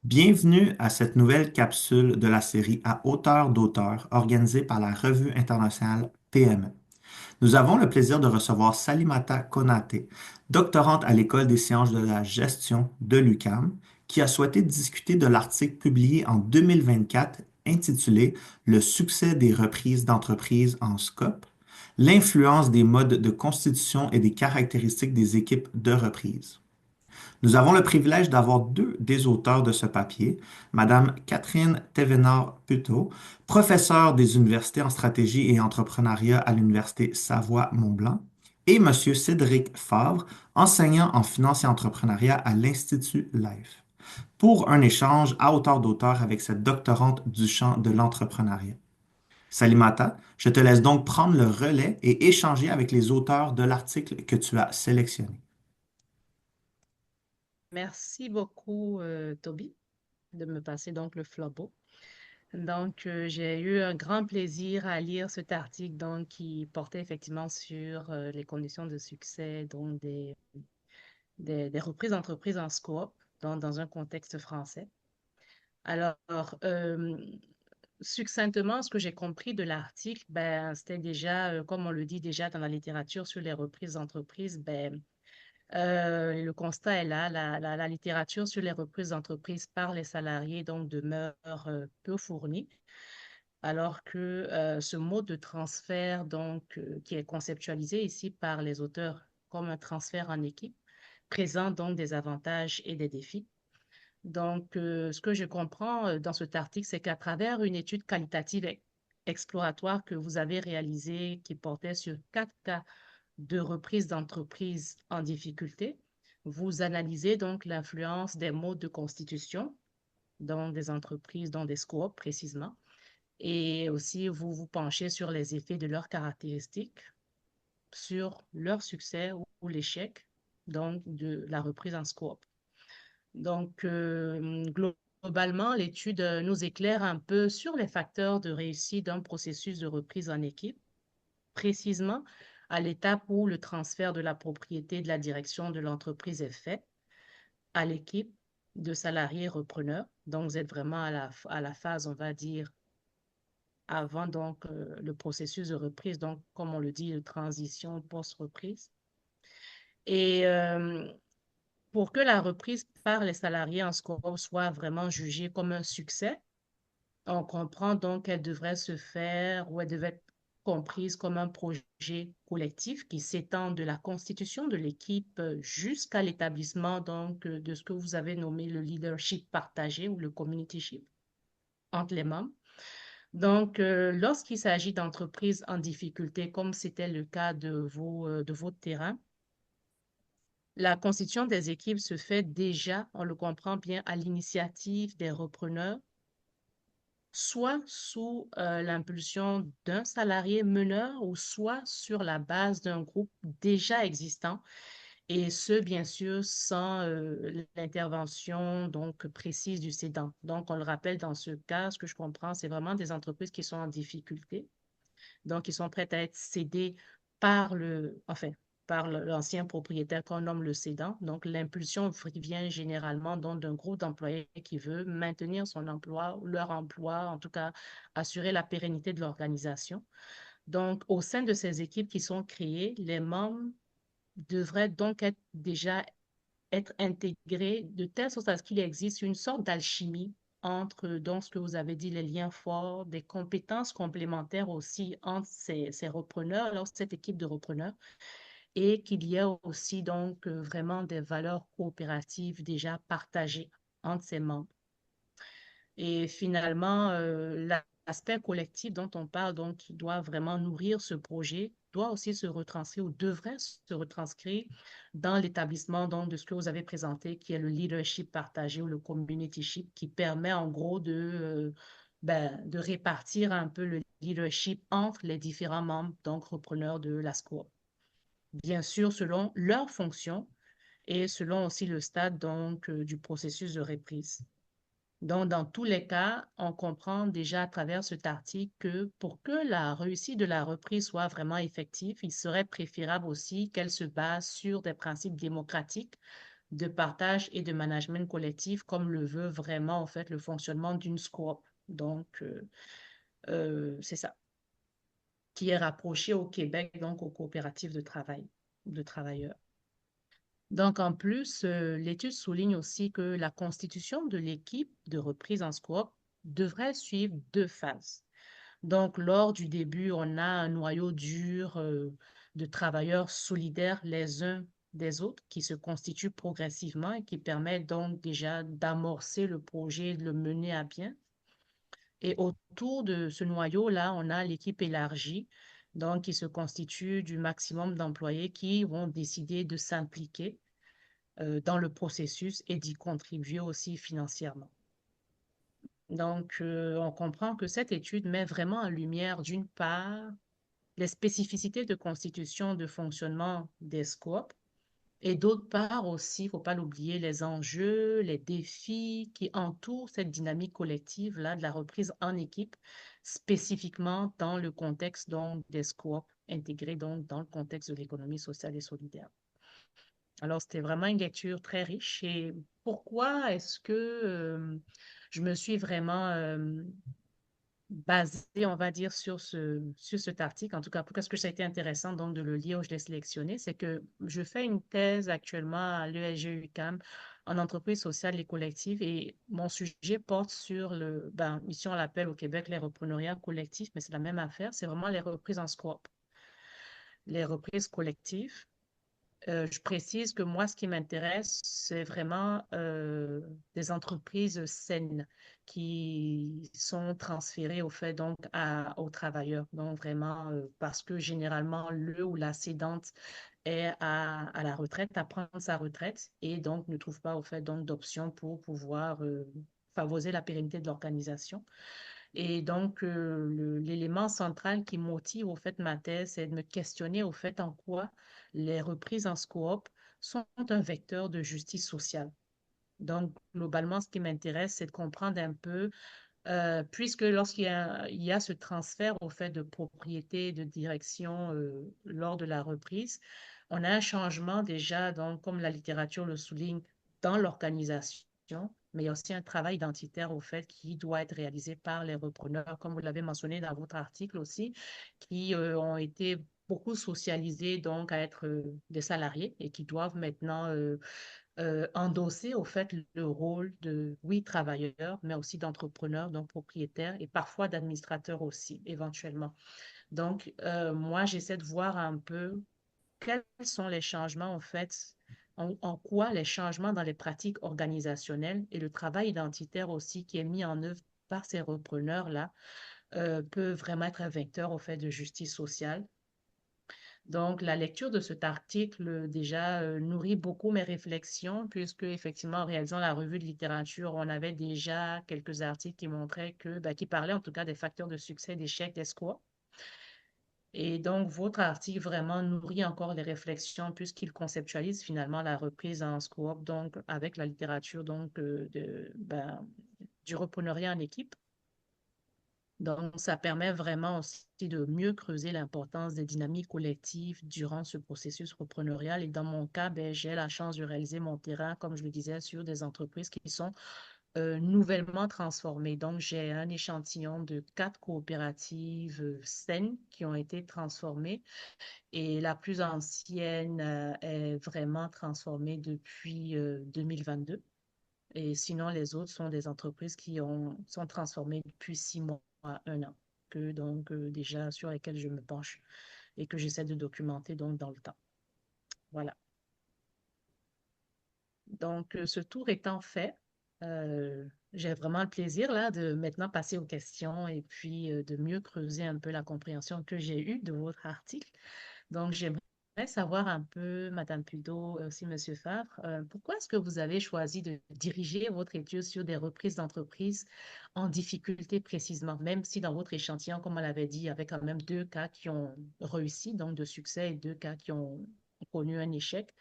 Bienvenue à cette nouvelle capsule de la série À hauteur d'auteur organisée par la Revue internationale PME. Nous avons le plaisir de recevoir Salimata Konaté, doctorante à l'École des sciences de la gestion de l'UQAM, qui a souhaité discuter de l'article publié en 2024 intitulé Le succès des reprises d'entreprise en scope, l'influence des modes de constitution et des caractéristiques des équipes de reprise. Nous avons le privilège d'avoir deux des auteurs de ce papier, Madame Catherine Thévenard-Puteaux, professeure des universités en stratégie et entrepreneuriat à l'Université Savoie-Mont-Blanc, et Monsieur Cédric Favre, enseignant en finance et entrepreneuriat à l'Institut Life, pour un échange à hauteur d'auteur avec cette doctorante du champ de l'entrepreneuriat. Salimata, je te laisse donc prendre le relais et échanger avec les auteurs de l'article que tu as sélectionné. Merci beaucoup, Toby, de me passer donc le flambeau. J'ai eu un grand plaisir à lire cet article qui portait effectivement sur les conditions de succès des reprises d'entreprises en scope dans un contexte français. Alors, euh, Succinctement, ce que j'ai compris de l'article, c'était déjà, comme on le dit déjà dans la littérature sur les reprises d'entreprises, le constat est là, la littérature sur les reprises d'entreprises par les salariés demeure peu fournie, alors que ce mode de transfert qui est conceptualisé ici par les auteurs comme un transfert en équipe présente donc des avantages et des défis. Ce que je comprends dans cet article, c'est qu'à travers une étude qualitative exploratoire que vous avez réalisée qui portait sur 4 cas de reprise d'entreprise en difficulté, vous analysez donc l'influence des modes de constitution dans des entreprises, dans des scopes précisément, et aussi vous vous penchez sur les effets de leurs caractéristiques, sur leur succès ou l'échec de la reprise en scope. Globalement, l'étude nous éclaire un peu sur les facteurs de réussite d'un processus de reprise en équipe, précisément à l'étape où le transfert de la propriété de la direction de l'entreprise est fait à l'équipe de salariés repreneurs. Donc, vous êtes vraiment à la phase, on va dire, avant le processus de reprise, donc comme on le dit, de transition post-reprise. Et pour que la reprise par les salariés en scope soit vraiment jugée comme un succès, on comprend donc qu'elle devrait se faire ou elle devait être comprise comme un projet collectif qui s'étend de la constitution de l'équipe jusqu'à l'établissement de ce que vous avez nommé le leadership partagé ou le communityship entre les membres. Lorsqu'il s'agit d'entreprises en difficulté, comme c'était le cas de votre terrain, la constitution des équipes se fait déjà, on le comprend bien, à l'initiative des repreneurs soit sous l'impulsion d'un salarié meneur ou soit sur la base d'un groupe déjà existant et ce, bien sûr, sans l'intervention précise du cédant. Donc, on le rappelle dans ce cas, ce que je comprends, c'est vraiment des entreprises qui sont en difficulté, donc ils sont prêtes à être cédées par l'ancien propriétaire qu'on nomme le cédant. Donc, l'impulsion vient généralement d'un groupe d'employés qui veut maintenir son emploi, leur emploi, en tout cas assurer la pérennité de l'organisation. Donc, au sein de ces équipes qui sont créées, les membres devraient donc être intégrés de telle sorte à ce qu'il existe une sorte d'alchimie entre, ce que vous avez dit, les liens forts, des compétences complémentaires aussi entre ces repreneurs, cette équipe de repreneurs, et qu'il y ait aussi vraiment des valeurs coopératives déjà partagées entre ces membres. Et finalement, l'aspect collectif dont on parle, donc, qui doit vraiment nourrir ce projet, doit aussi se retranscrire ou devrait se retranscrire dans l'établissement de ce que vous avez présenté, qui est le leadership partagé ou le communityship, qui permet en gros de répartir un peu le leadership entre les différents membres, donc repreneurs de la SCORP. Bien sûr, selon leur fonction et selon aussi le stade du processus de reprise. Donc, dans tous les cas, on comprend déjà à travers cet article que pour que la réussite de la reprise soit vraiment effective, il serait préférable aussi qu'elle se base sur des principes démocratiques de partage et de management collectif comme le veut vraiment en fait le fonctionnement d'une SCOOP. Donc, c'est ça, qui est rapproché au Québec, donc aux coopératives de travail, de travailleurs. Donc, en plus, l'étude souligne aussi que la constitution de l'équipe de reprise en SCOOP devrait suivre deux phases. Donc, lors du début, on a un noyau dur de travailleurs solidaires les uns des autres qui se constituent progressivement et qui permettent donc déjà d'amorcer le projet et de le mener à bien. Et autour de ce noyau-là, on a l'équipe élargie, donc qui se constitue du maximum d'employés qui vont décider de s'impliquer dans le processus et d'y contribuer aussi financièrement. Donc, on comprend que cette étude met vraiment en lumière, d'une part, les spécificités de constitution de fonctionnement des scopes et d'autre part aussi, il ne faut pas l'oublier, les enjeux, les défis qui entourent cette dynamique collective-là de la reprise en équipe, spécifiquement dans le contexte donc, des scopes intégrés donc, dans le contexte de l'économie sociale et solidaire. Alors, c'était vraiment une lecture très riche. Et pourquoi est-ce que je me suis vraiment basée, on va dire, sur cet article? En tout cas, pourquoi est-ce que ça a été intéressant donc, de le lire ou je l'ai sélectionné? C'est que je fais une thèse actuellement à l'ESG-UQAM en entreprise sociale et collective et mon sujet porte sur ici on l'appelle au Québec les repreneuriats collectifs, mais c'est la même affaire, c'est vraiment les reprises en scope, les reprises collectives. Je précise que moi, ce qui m'intéresse, c'est vraiment des entreprises saines qui sont transférées au fait donc aux travailleurs. Donc vraiment, parce que généralement, le ou la cédante est à la retraite, à prendre sa retraite et donc ne trouve pas au fait donc d'options pour pouvoir favoriser la pérennité de l'organisation. Et donc, l'élément central qui motive au fait ma thèse, c'est de me questionner au fait en quoi les reprises en coop sont un vecteur de justice sociale. Donc, globalement, ce qui m'intéresse, c'est de comprendre un peu, puisque il y a ce transfert au fait de propriété, de direction lors de la reprise, on a un changement déjà, donc, comme la littérature le souligne, dans l'organisation, mais il y a aussi un travail identitaire au fait qui doit être réalisé par les repreneurs, comme vous l'avez mentionné dans votre article aussi, qui ont été beaucoup socialisés donc à être des salariés et qui doivent maintenant endosser au fait le rôle de, oui, travailleur, mais aussi d'entrepreneur, donc propriétaire et parfois d'administrateur aussi, éventuellement. Donc, moi, j'essaie de voir un peu quels sont les changements, en fait, en quoi les changements dans les pratiques organisationnelles et le travail identitaire aussi qui est mis en œuvre par ces repreneurs-là peut vraiment être un vecteur, au fait, de justice sociale. Donc, la lecture de cet article déjà nourrit beaucoup mes réflexions, puisque effectivement, en réalisant la revue de littérature, on avait déjà quelques articles qui montraient qui parlaient en tout cas des facteurs de succès et d'échec d'escouade. Et donc, votre article vraiment nourrit encore les réflexions puisqu'il conceptualise finalement la reprise en scope, donc avec la littérature donc, du repreneuriat en équipe. Donc, ça permet vraiment aussi de mieux creuser l'importance des dynamiques collectives durant ce processus repreneurial. Et dans mon cas, j'ai la chance de réaliser mon terrain, comme je le disais, sur des entreprises qui sont nouvellement transformées. Donc, j'ai un échantillon de 4 coopératives saines qui ont été transformées et la plus ancienne est vraiment transformée depuis 2022. Et sinon, les autres sont des entreprises sont transformées depuis 6 mois à 1 an, que donc déjà sur lesquelles je me penche et que j'essaie de documenter donc dans le temps. Voilà. Donc, ce tour étant fait, j'ai vraiment le plaisir là de maintenant passer aux questions et puis de mieux creuser un peu la compréhension que j'ai eue de votre article. Donc, j'aimerais savoir un peu, Madame Pudo, aussi Monsieur Favre, pourquoi est-ce que vous avez choisi de diriger votre étude sur des reprises d'entreprises en difficulté précisément, même si dans votre échantillon, comme on l'avait dit, il y avait quand même 2 cas qui ont réussi, donc de succès, et 2 cas qui ont connu un échec.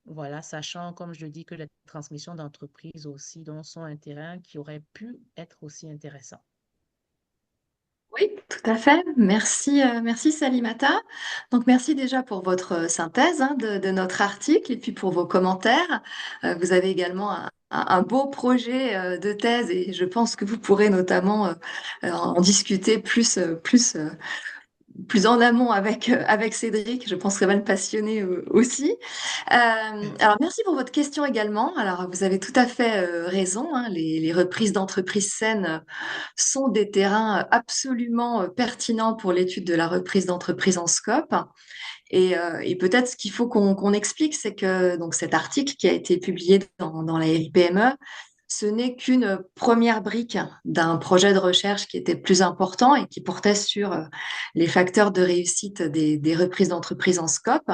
Voilà, sachant, comme je le dis, que les transmissions d'entreprises aussi donc, sont un terrain qui aurait pu être aussi intéressant. Oui, tout à fait. Merci, merci Salimata. Donc merci déjà pour votre synthèse de notre article et puis pour vos commentaires. Vous avez également un beau projet de thèse et je pense que vous pourrez notamment en discuter plus en amont avec Cédric. Je pense qu'il va le passionner aussi. Alors merci pour votre question également. Alors vous avez tout à fait raison, hein. Les reprises d'entreprises saines sont des terrains absolument pertinents pour l'étude de la reprise d'entreprise en scope. Et peut-être ce qu'il faut qu'on explique, c'est que donc cet article qui a été publié dans la RIPME, ce n'est qu'une première brique d'un projet de recherche qui était plus important et qui portait sur les facteurs de réussite des reprises d'entreprise en scope.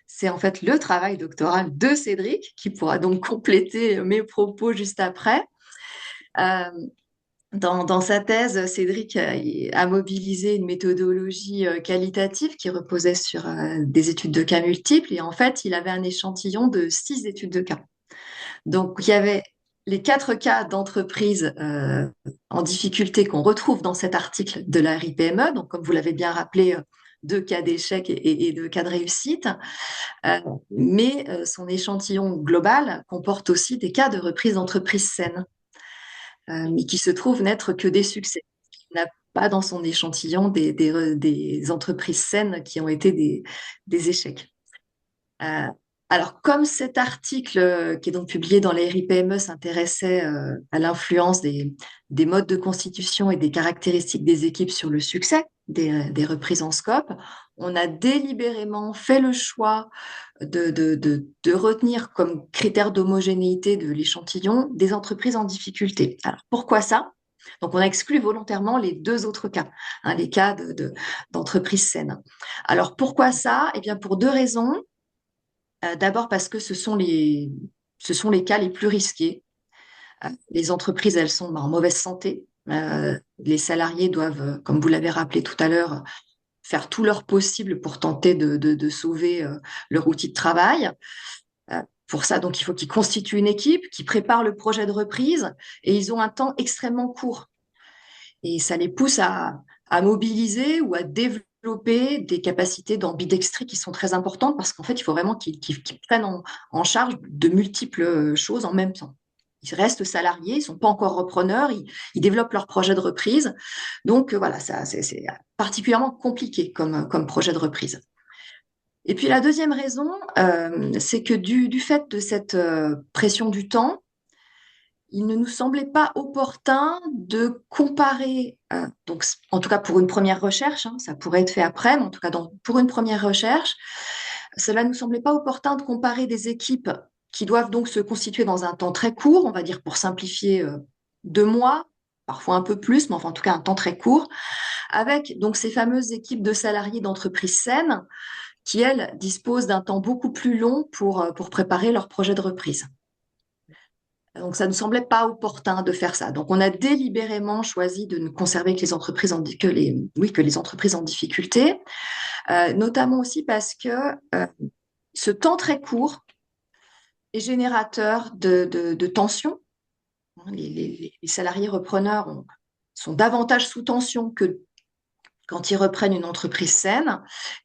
C'est en fait le travail doctoral de Cédric qui pourra donc compléter mes propos juste après. Euh, dans sa thèse, Cédric a mobilisé une méthodologie qualitative qui reposait sur des études de cas multiples et en fait, il avait un échantillon de 6 études de cas. Donc, il y avait les 4 cas d'entreprise en difficulté qu'on retrouve dans cet article de la RIPME. Donc, comme vous l'avez bien rappelé, 2 cas d'échec et 2 cas de réussite. Euh, mais son échantillon global comporte aussi des cas de reprise d'entreprise saine, mais qui se trouvent n'être que des succès. Il n'a pas dans son échantillon des entreprises saines qui ont été des échecs. Euh, alors, comme cet article qui est donc publié dans les RIPME s'intéressait à l'influence des modes de constitution et des caractéristiques des équipes sur le succès des reprises en scope, on a délibérément fait le choix de retenir comme critère d'homogénéité de l'échantillon des entreprises en difficulté. Alors, pourquoi ça? Donc, on a exclu volontairement les 2 autres cas, hein, les cas d'entreprises saines. Alors, pourquoi ça? Eh bien, pour 2 raisons. D'abord parce que ce sont les cas les plus risqués. Les entreprises, elles sont en mauvaise santé. Les salariés doivent, comme vous l'avez rappelé tout à l'heure, faire tout leur possible pour tenter de sauver leur outil de travail. Pour ça, donc, il faut qu'ils constituent une équipe, qu'ils préparent le projet de reprise, et ils ont un temps extrêmement court. Et ça les pousse à mobiliser ou à développer des capacités d'ambidextrie qui sont très importantes parce qu'en fait, il faut vraiment qu'ils prennent en charge de multiples choses en même temps. Ils restent salariés, ils sont pas encore repreneurs, ils développent leur projet de reprise. Donc voilà, ça c'est particulièrement compliqué comme projet de reprise. Et puis la deuxième raison, c'est que du fait de cette pression du temps, il ne nous semblait pas opportun de comparer, donc en tout cas pour une première recherche, hein, ça pourrait être fait après, mais en tout cas pour une première recherche, cela ne nous semblait pas opportun de comparer des équipes qui doivent donc se constituer dans un temps très court, on va dire pour simplifier 2 mois, parfois un peu plus, mais enfin en tout cas un temps très court, avec donc ces fameuses équipes de salariés d'entreprises saines qui, elles, disposent d'un temps beaucoup plus long pour préparer leur projet de reprise. Donc, ça ne semblait pas opportun de faire ça. Donc, on a délibérément choisi de ne conserver que les entreprises que les entreprises en difficulté, notamment aussi parce que ce temps très court est générateur de tension. Les salariés repreneurs sont davantage sous tension que quand ils reprennent une entreprise saine,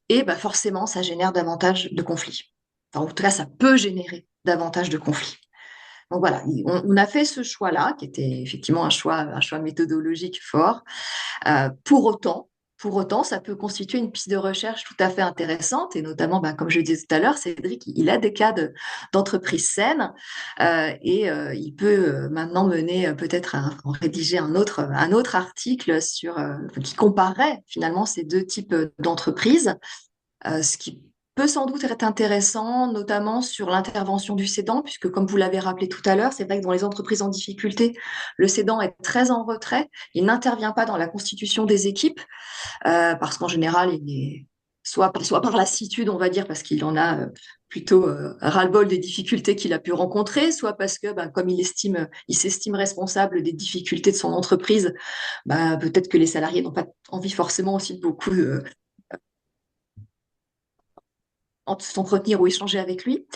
et bah forcément, ça génère davantage de conflits. Enfin, en tout cas, ça peut générer davantage de conflits. Donc voilà, on a fait ce choix-là, qui était effectivement un choix méthodologique fort. Pour autant, ça peut constituer une piste de recherche tout à fait intéressante, et notamment, bah, comme je le disais tout à l'heure, Cédric, il a des cas d'entreprise saine, il peut maintenant mener peut-être en rédiger un autre article qui comparerait finalement ces 2 types d'entreprises, ce qui peut sans doute être intéressant, notamment sur l'intervention du cédant, puisque comme vous l'avez rappelé tout à l'heure, c'est vrai que dans les entreprises en difficulté, le cédant est très en retrait, il n'intervient pas dans la constitution des équipes, parce qu'en général, il est soit par lassitude, on va dire, parce qu'il en a plutôt ras-le-bol des difficultés qu'il a pu rencontrer, soit parce que, ben, comme il s'estime responsable des difficultés de son entreprise, ben, peut-être que les salariés n'ont pas envie forcément aussi de beaucoup s'entretenir ou échanger avec lui.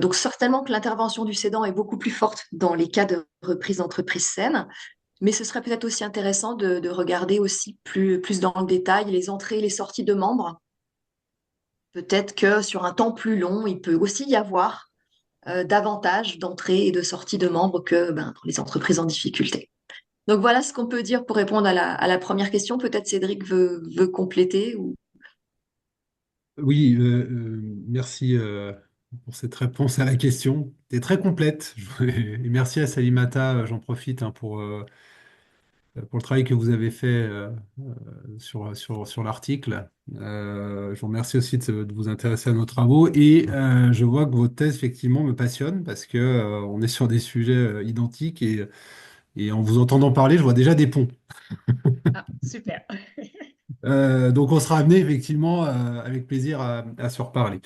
Donc certainement que l'intervention du cédant est beaucoup plus forte dans les cas de reprise d'entreprise saine. Mais ce serait peut-être aussi intéressant de regarder aussi plus dans le détail les entrées et les sorties de membres. Peut-être que sur un temps plus long, il peut aussi y avoir davantage d'entrées et de sorties de membres que ben, dans les entreprises en difficulté. Donc voilà ce qu'on peut dire pour répondre à la première question. Peut-être Cédric veut compléter ou... Oui, merci pour cette réponse à la question. C'était très complète. Et merci à Salimata, j'en profite hein, pour le travail que vous avez fait sur l'article. Je vous remercie aussi de vous intéresser à nos travaux et je vois que votre thèse effectivement me passionne parce que on est sur des sujets identiques et en vous entendant parler, je vois déjà des ponts. Ah, super. Donc on sera amené effectivement avec plaisir à se reparler.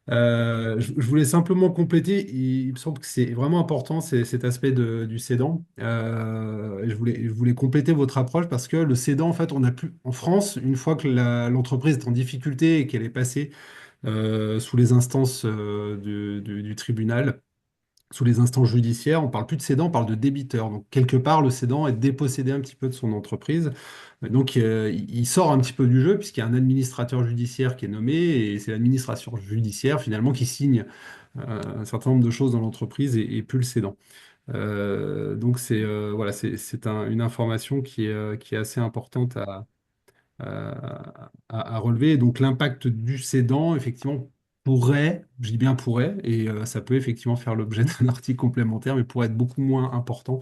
Je voulais simplement compléter, il me semble que c'est vraiment important, c'est cet aspect du cédant. Et je voulais compléter votre approche parce que le cédant, en fait, on a plus, en France, une fois que l'entreprise est en difficulté et qu'elle est passée sous les instances du tribunal, sous les instances judiciaires, on parle plus de cédant, on parle de débiteur. Donc, quelque part, le cédant est dépossédé un petit peu de son entreprise. Donc, il sort un petit peu du jeu puisqu'il y a un administrateur judiciaire qui est nommé et c'est l'administration judiciaire finalement qui signe un certain nombre de choses dans l'entreprise et plus le cédant. Donc, voilà, c'est une information qui est assez importante à relever. Et donc, l'impact du cédant, effectivement, pourrait, je dis bien pourrait, et ça peut effectivement faire l'objet d'un article complémentaire, mais pourrait être beaucoup moins important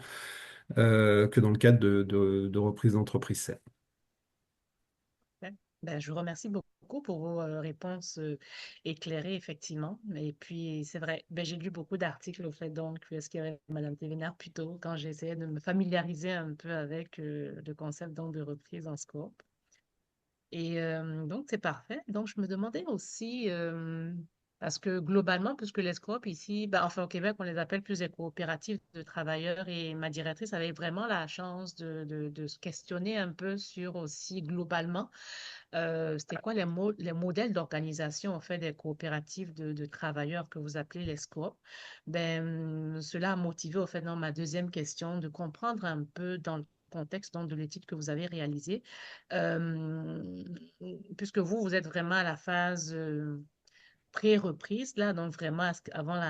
que dans le cadre de reprise d'entreprise saine. Ouais. Ben, je vous remercie beaucoup pour vos réponses éclairées, effectivement. Et puis, c'est vrai, ben, j'ai lu beaucoup d'articles au fait, donc, ce qu'avait Mme Thévenard plus tôt, quand j'essayais de me familiariser un peu avec le concept donc, de reprise en scope. Et donc, c'est parfait. Donc, je me demandais aussi, parce que globalement, puisque les scopes ici, ben, enfin au Québec, on les appelle plus des coopératives de travailleurs et ma directrice avait vraiment la chance de se questionner un peu sur aussi globalement, c'était quoi les modèles d'organisation en fait des coopératives de travailleurs que vous appelez les scopes. Ben, cela a motivé au fait dans ma deuxième question de comprendre un peu dans le contexte donc, de l'étude que vous avez réalisée euh, puisque vous, vous êtes vraiment à la phase pré-reprise, là, donc vraiment avant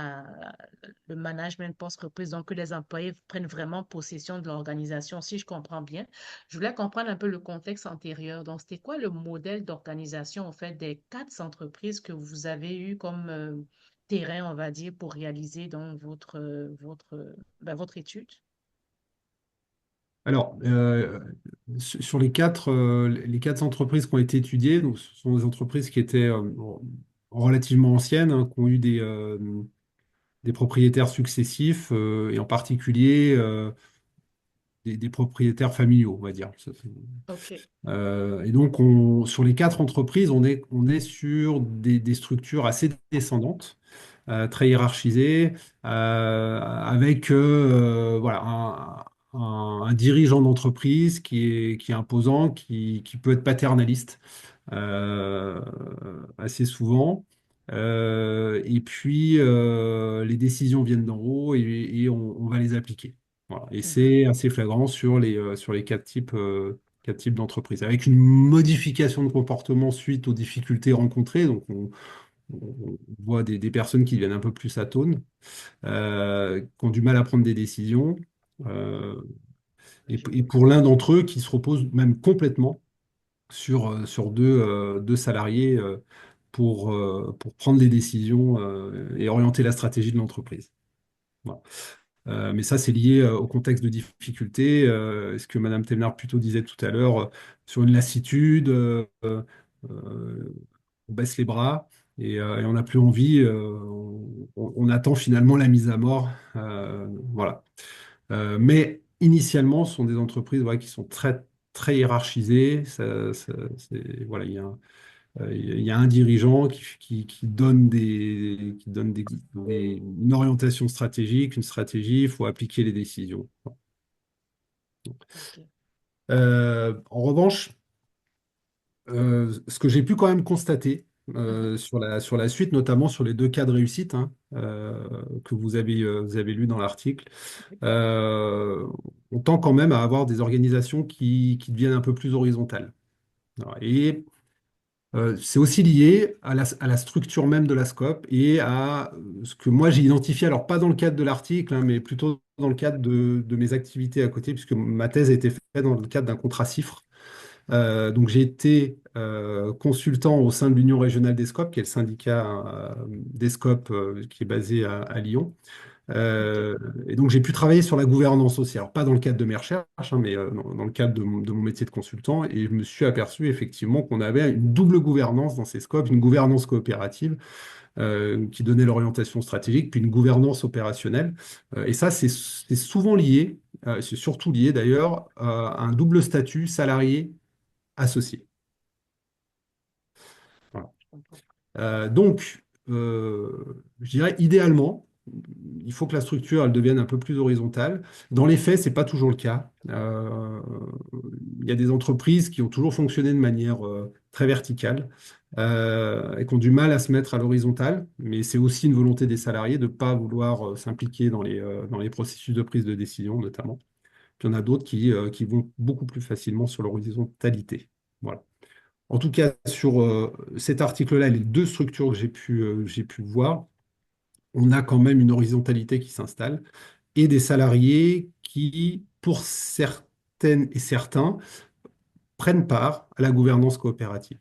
le management post-reprise, donc que les employés prennent vraiment possession de l'organisation, si je comprends bien. Je voulais comprendre un peu le contexte antérieur. Donc, c'était quoi le modèle d'organisation, en fait, des quatre entreprises que vous avez eu comme terrain, on va dire, pour réaliser donc votre étude? Alors, sur les quatre entreprises qui ont été étudiées, donc, ce sont des entreprises qui étaient relativement anciennes, hein, qui ont eu des propriétaires successifs, et en particulier des propriétaires familiaux, on va dire. OK. Et donc, sur les quatre entreprises, on est sur des structures assez descendantes, très hiérarchisées, avec voilà, un dirigeant d'entreprise qui est imposant, qui peut être paternaliste euh, assez souvent. Et puis, les décisions viennent d'en haut et on va les appliquer. Voilà. Et Mhm. c'est assez flagrant sur les quatre types d'entreprises, avec une modification de comportement suite aux difficultés rencontrées. Donc, on voit des personnes qui deviennent un peu plus atones, qui ont du mal à prendre des décisions. euh, et pour l'un d'entre eux qui se repose même complètement sur deux salariés pour prendre des décisions et orienter la stratégie de l'entreprise. Voilà. Mais ça, c'est lié au contexte de difficulté, ce que Madame Temnard plutôt disait tout à l'heure, sur une lassitude, on baisse les bras et on n'a plus envie, on attend finalement la mise à mort. Voilà. Mais initialement, ce sont des entreprises voilà, qui sont très, très hiérarchisées. Voilà, il y a un dirigeant qui donne une orientation stratégique, une stratégie, il faut appliquer les décisions. OK. En revanche, ce que j'ai pu quand même constater, sur la suite, notamment sur les deux cas de réussite hein, que vous avez lus dans l'article. Euh, on tend quand même à avoir des organisations qui deviennent un peu plus horizontales. Voilà. Et c'est aussi lié à la structure même de la scope et à ce que moi j'ai identifié, alors pas dans le cadre de l'article, hein, mais plutôt dans le cadre de mes activités à côté, puisque ma thèse a été faite dans le cadre d'un contrat CIFRE. Donc j'ai été consultant au sein de l'Union régionale des scopes, qui est le syndicat des scopes qui est basé à Lyon. Ok. Euh, et donc, j'ai pu travailler sur la gouvernance aussi. Alors, pas dans le cadre de mes recherches, hein, mais dans le cadre de mon métier de consultant. Et je me suis aperçu effectivement qu'on avait une double gouvernance dans ces scopes, une gouvernance coopérative qui donnait l'orientation stratégique, puis une gouvernance opérationnelle. Et ça, c'est souvent lié, c'est surtout lié d'ailleurs à un double statut salarié-associé. Voilà. Je comprends. Je dirais idéalement, il faut que la structure elle devienne un peu plus horizontale. Dans les faits, c'est pas toujours le cas. Il y a des entreprises qui ont toujours fonctionné de manière très verticale et qui ont du mal à se mettre à l'horizontale, mais c'est aussi une volonté des salariés de ne pas vouloir s'impliquer dans les processus de prise de décision, notamment. Puis il y en a d'autres qui vont beaucoup plus facilement sur l'horizontalité. Voilà. En tout cas, sur cet article-là, les deux structures que j'ai pu voir, on a quand même une horizontalité qui s'installe et des salariés qui, pour certaines et certains, prennent part à la gouvernance coopérative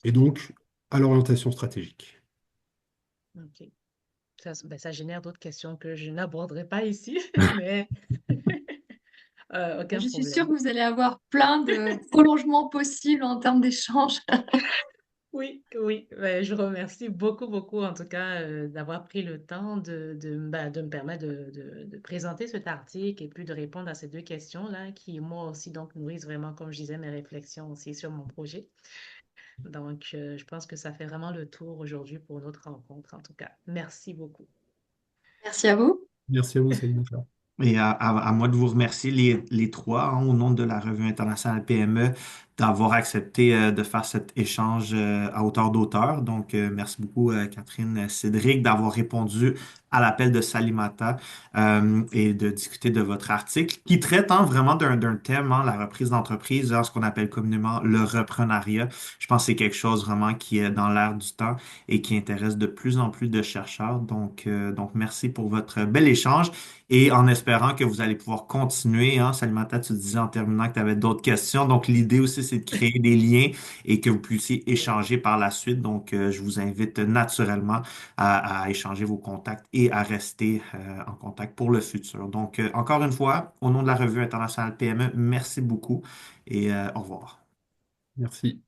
et donc à l'orientation stratégique. Ok. Ça génère d'autres questions que je n'aborderai pas ici, mais aucun Je suis sûre problème. que vous allez avoir plein de prolongements possibles en termes d'échanges. Oui, oui, ben, je remercie beaucoup, beaucoup en tout cas d'avoir pris le temps de me permettre de présenter cet article et puis de répondre à ces deux questions-là qui, moi aussi, donc, nourrissent vraiment, comme je disais, mes réflexions aussi sur mon projet. Donc, je pense que ça fait vraiment le tour aujourd'hui pour notre rencontre, en tout cas. Merci beaucoup. Merci à vous. Merci à vous, Salim. Et à moi de vous remercier les trois hein, au nom de la Revue internationale PME d'avoir accepté de faire cet échange à hauteur d'auteur. Donc, merci beaucoup, Catherine Cédric, d'avoir répondu à l'appel de Salimata et de discuter de votre article qui traite hein, vraiment d'un thème, hein, la reprise d'entreprise, hein, ce qu'on appelle communément le reprenariat. Je pense que c'est quelque chose vraiment qui est dans l'air du temps et qui intéresse de plus en plus de chercheurs. Donc merci pour votre bel échange. Et en espérant que vous allez pouvoir continuer, hein, Salimata, tu disais en terminant que tu avais d'autres questions. Donc, l'idée aussi, c'est de créer des liens et que vous puissiez échanger par la suite. Donc, je vous invite naturellement à échanger vos contacts et à rester en contact pour le futur. Donc, encore une fois, au nom de la Revue internationale PME, merci beaucoup et au revoir. Merci.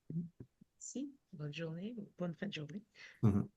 Merci. Bonne journée, bonne fin de journée. Mhm.